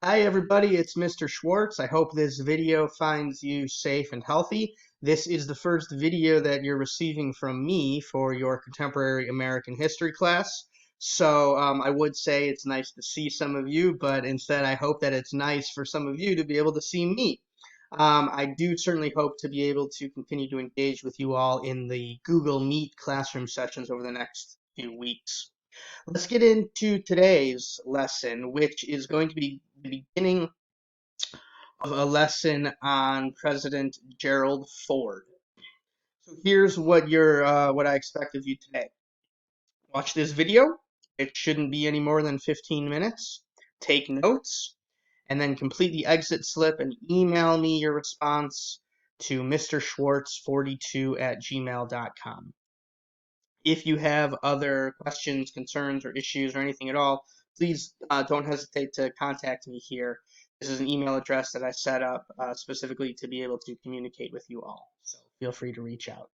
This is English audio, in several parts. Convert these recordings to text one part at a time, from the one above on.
Hi everybody, it's Mr. Schwartz. I hope this video finds you safe and healthy. This is the first video that you're receiving from me for your contemporary American history class. So I would say it's nice to see some of you, but instead I hope that it's nice for some of you to be able to see me. I do certainly hope to be able to continue to engage with you all in the Google Meet classroom sessions over the next few weeks. Let's get into today's lesson, which is going to be the beginning of a lesson on President Gerald Ford. So here's what I expect of you today. Watch this video. It shouldn't be any more than 15 minutes. Take notes, and then complete the exit slip and email me your response to mrschwartz42@gmail.com. If you have other questions, concerns, or issues, or anything at all, please don't hesitate to contact me here. This is an email address that I set up specifically to be able to communicate with you all. So feel free to reach out.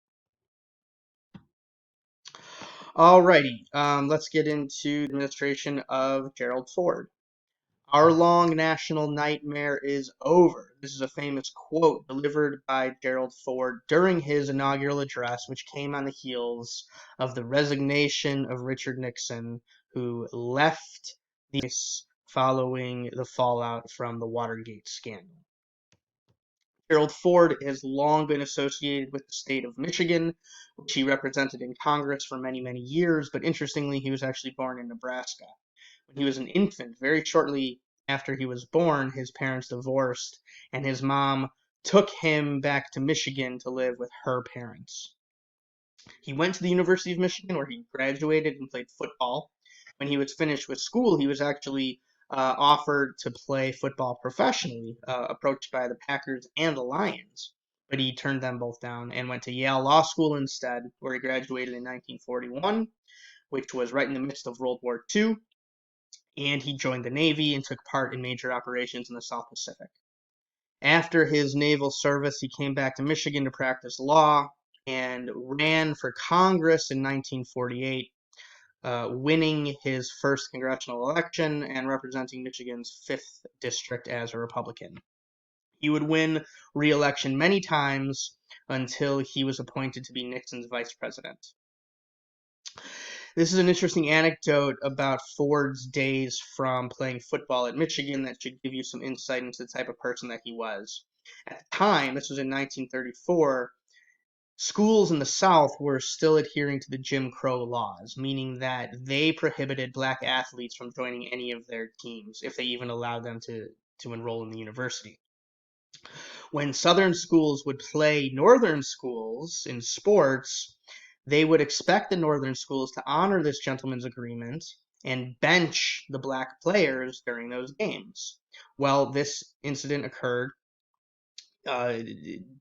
Alrighty, let's get into the administration of Gerald Ford. Our long national nightmare is over. This is a famous quote delivered by Gerald Ford during his inaugural address, which came on the heels of the resignation of Richard Nixon, who left the race following the fallout from the Watergate scandal. Gerald Ford has long been associated with the state of Michigan, which he represented in Congress for many, many years, but interestingly, he was actually born in Nebraska. When he was an infant, very shortly after he was born, his parents divorced, and his mom took him back to Michigan to live with her parents. He went to the University of Michigan where he graduated and played football. When he was finished with school, he was actually offered to play football professionally, approached by the Packers and the Lions, but he turned them both down and went to Yale Law School instead, where he graduated in 1941, which was right in the midst of World War II, and he joined the Navy and took part in major operations in the South Pacific. After his naval service, he came back to Michigan to practice law and ran for Congress in 1948, winning his first congressional election and representing Michigan's 5th district as a Republican. He would win re-election many times until he was appointed to be Nixon's vice president. This is an interesting anecdote about Ford's days from playing football at Michigan that should give you some insight into the type of person that he was. At the time, this was in 1934, schools in the South were still adhering to the Jim Crow laws, meaning that they prohibited black athletes from joining any of their teams if they even allowed them to enroll in the university. When Southern schools would play Northern schools in sports, they would expect the Northern schools to honor this gentleman's agreement and bench the black players during those games. Well, this incident occurred uh,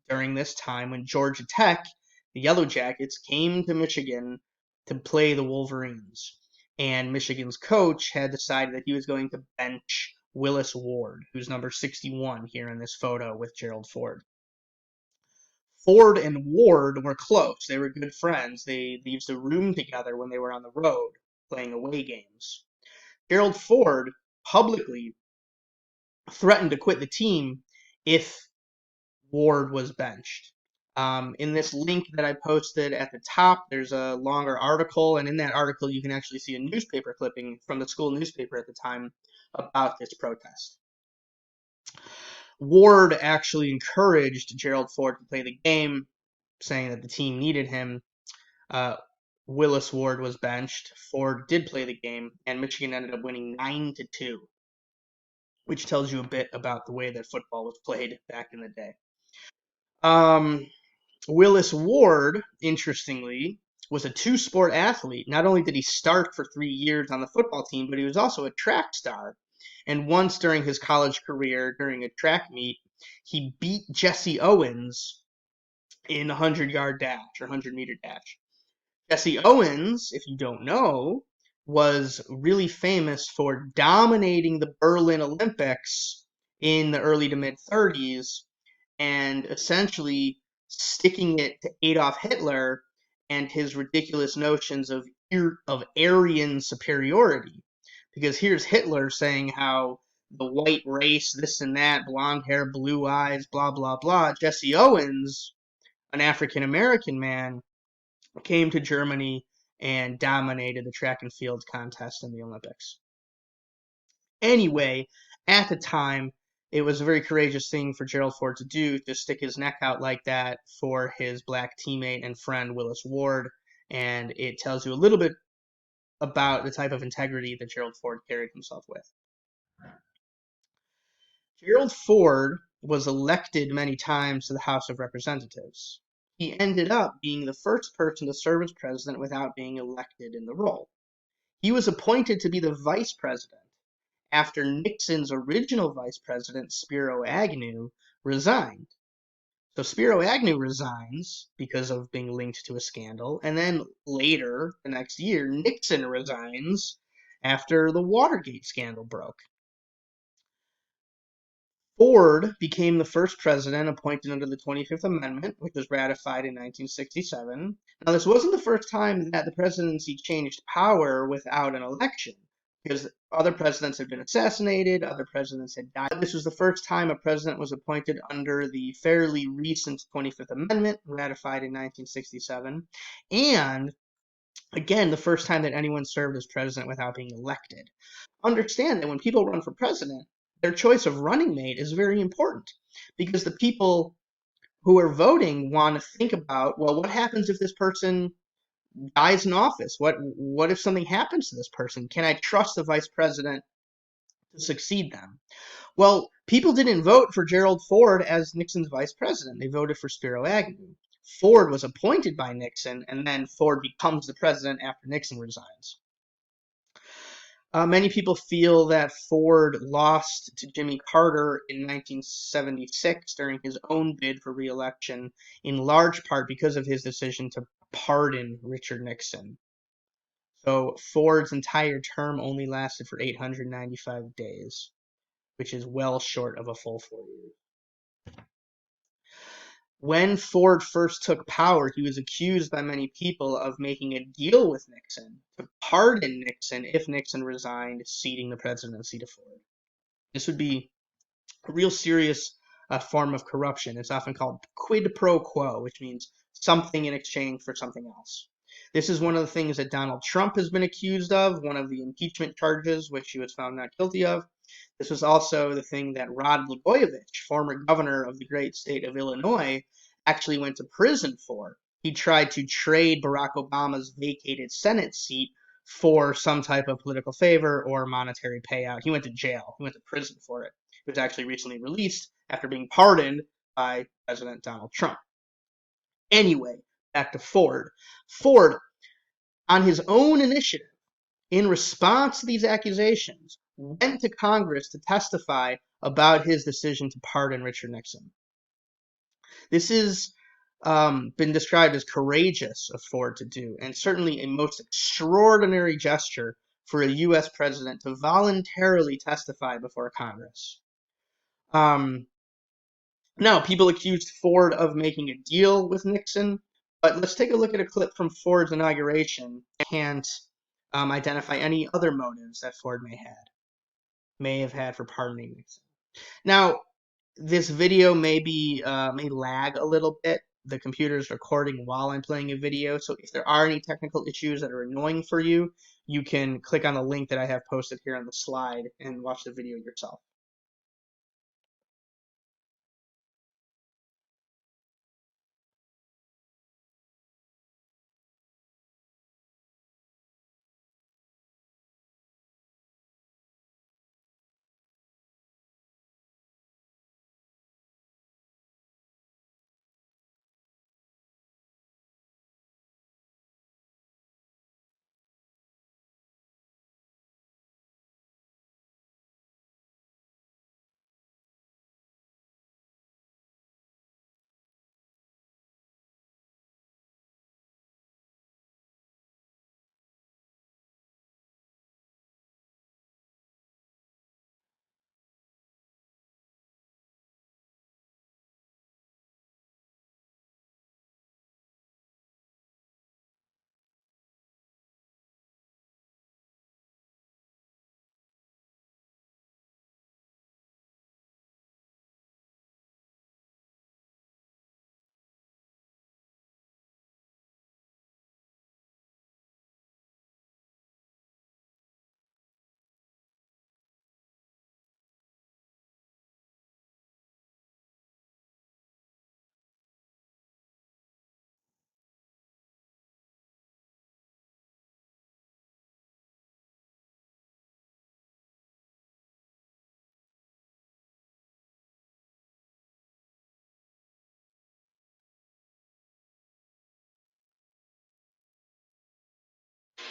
during this time when Georgia Tech, the Yellow Jackets, came to Michigan to play the Wolverines. And Michigan's coach had decided that he was going to bench Willis Ward, who's number 61 here in this photo with Gerald Ford. Ford and Ward were close. They were good friends. They used to room together when they were on the road playing away games. Gerald Ford publicly threatened to quit the team if Ward was benched. In this link that I posted at the top, there's a longer article, and in that article, you can actually see a newspaper clipping from the school newspaper at the time about this protest. Ward actually encouraged Gerald Ford to play the game, saying that the team needed him. Uh, Willis Ward was benched. Ford did play the game, and Michigan ended up winning 9-2, which tells you a bit about the way that football was played back in the day. Willis Ward, interestingly, was a two-sport athlete. Not only did he start for 3 years on the football team, but he was also a track star. And once during his college career, during a track meet, he beat Jesse Owens in a 100-yard dash or 100-meter dash. Jesse Owens, if you don't know, was really famous for dominating the Berlin Olympics in the early to mid 30s and essentially sticking it to Adolf Hitler and his ridiculous notions of Aryan superiority. Because here's Hitler saying how the white race, this and that, blonde hair, blue eyes, blah, blah, blah. Jesse Owens, an African American man, came to Germany and dominated the track and field contest in the Olympics. Anyway, at the time, it was a very courageous thing for Gerald Ford to do, to stick his neck out like that for his black teammate and friend Willis Ward, and it tells you a little bit about the type of integrity that Gerald Ford carried himself with. Gerald Ford was elected many times to the House of Representatives. He ended up being the first person to serve as president without being elected in the role. He was appointed to be the vice president after Nixon's original vice president, Spiro Agnew, resigned. So Spiro Agnew resigns because of being linked to a scandal, and then later, the next year, Nixon resigns after the Watergate scandal broke. Ford became the first president appointed under the 25th Amendment, which was ratified in 1967. Now, this wasn't the first time that the presidency changed power without an election, because other presidents had been assassinated, other presidents had died. This was the first time a president was appointed under the fairly recent 25th Amendment, ratified in 1967, and again, the first time that anyone served as president without being elected. Understand that when people run for president, their choice of running mate is very important, because the people who are voting want to think about, well, what happens if this person dies in office? What if something happens to this person? Can I trust the vice president to succeed them? Well, people didn't vote for Gerald Ford as Nixon's vice president. They voted for Spiro Agnew. Ford was appointed by Nixon, and then Ford becomes the president after Nixon resigns. Many people feel that Ford lost to Jimmy Carter in 1976 during his own bid for re-election, in large part because of his decision to pardon Richard Nixon. So Ford's entire term only lasted for 895 days, which is well short of a full 4 years. When Ford first took power, he was accused by many people of making a deal with Nixon to pardon Nixon if Nixon resigned, ceding the presidency to Ford. This would be a real serious form of corruption. It's often called quid pro quo, which means something in exchange for something else. This is one of the things that Donald Trump has been accused of, one of the impeachment charges, which he was found not guilty of. This was also the thing that Rod Blagojevich, former governor of the great state of Illinois, actually went to prison for. He tried to trade Barack Obama's vacated Senate seat for some type of political favor or monetary payout. He went to jail. He went to prison for it. He was actually recently released after being pardoned by President Donald Trump. Anyway, back to Ford. Ford, on his own initiative, in response to these accusations, went to Congress to testify about his decision to pardon Richard Nixon. This has been described as courageous of Ford to do, and certainly a most extraordinary gesture for a U.S. president to voluntarily testify before Congress. Now, people accused Ford of making a deal with Nixon, but let's take a look at a clip from Ford's inauguration. Can't identify any other motives that Ford may have had for pardoning Nixon. Now, this video may lag a little bit. The computer is recording while I'm playing a video, so if there are any technical issues that are annoying for you, you can click on the link that I have posted here on the slide and watch the video yourself.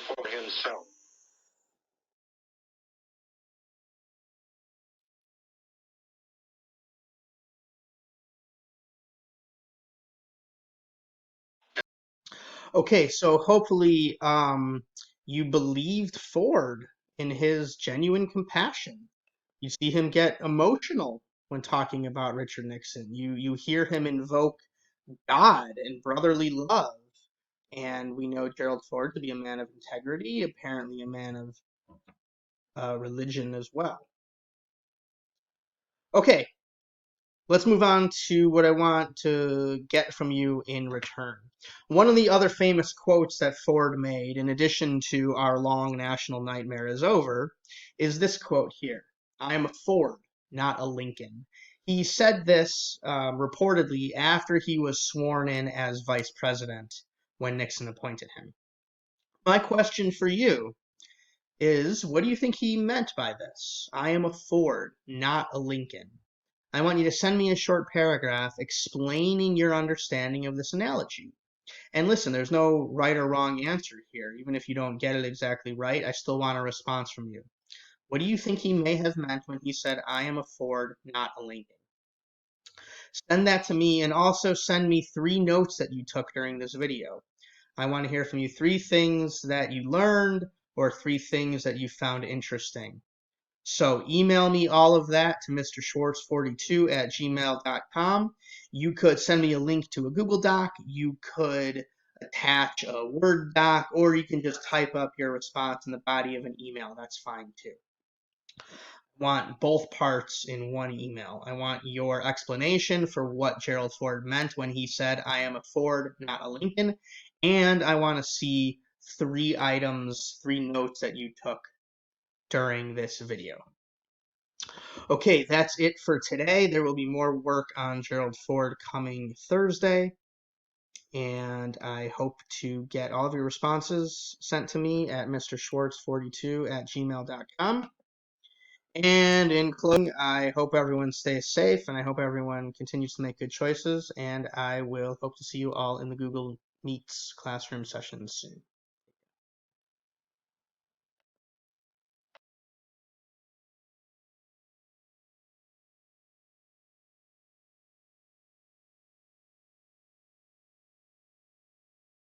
for himself. Okay, so hopefully you believed Ford in his genuine compassion. You see him get emotional when talking about Richard Nixon. You hear him invoke God and brotherly love. And we know Gerald Ford to be a man of integrity, apparently a man of religion as well. Okay, let's move on to what I want to get from you in return. One of the other famous quotes that Ford made, in addition to "Our long national nightmare is over," is this quote here: "I am a Ford, not a Lincoln." He said this reportedly after he was sworn in as vice president when Nixon appointed him. My question for you is, what do you think he meant by this? I am a Ford, not a Lincoln. I want you to send me a short paragraph explaining your understanding of this analogy. And listen, there's no right or wrong answer here. Even if you don't get it exactly right, I still want a response from you. What do you think he may have meant when he said, I am a Ford, not a Lincoln? Send that to me, and also send me 3 notes that you took during this video. I want to hear from you 3 things that you learned or 3 things that you found interesting. So email me all of that to mrschwartz42@gmail.com. You could send me a link to a Google Doc. You could attach a Word doc, or you can just type up your response in the body of an email. That's fine too. I want both parts in one email. I want your explanation for what Gerald Ford meant when he said, I am a Ford, not a Lincoln. And I want to see 3 items, 3 notes that you took during this video. Okay, that's it for today. There will be more work on Gerald Ford coming Thursday, and I hope to get all of your responses sent to me at mrschwartz42@gmail.com. And in closing, I hope everyone stays safe, and I hope everyone continues to make good choices, and I will hope to see you all in the Google Meets classroom sessions soon.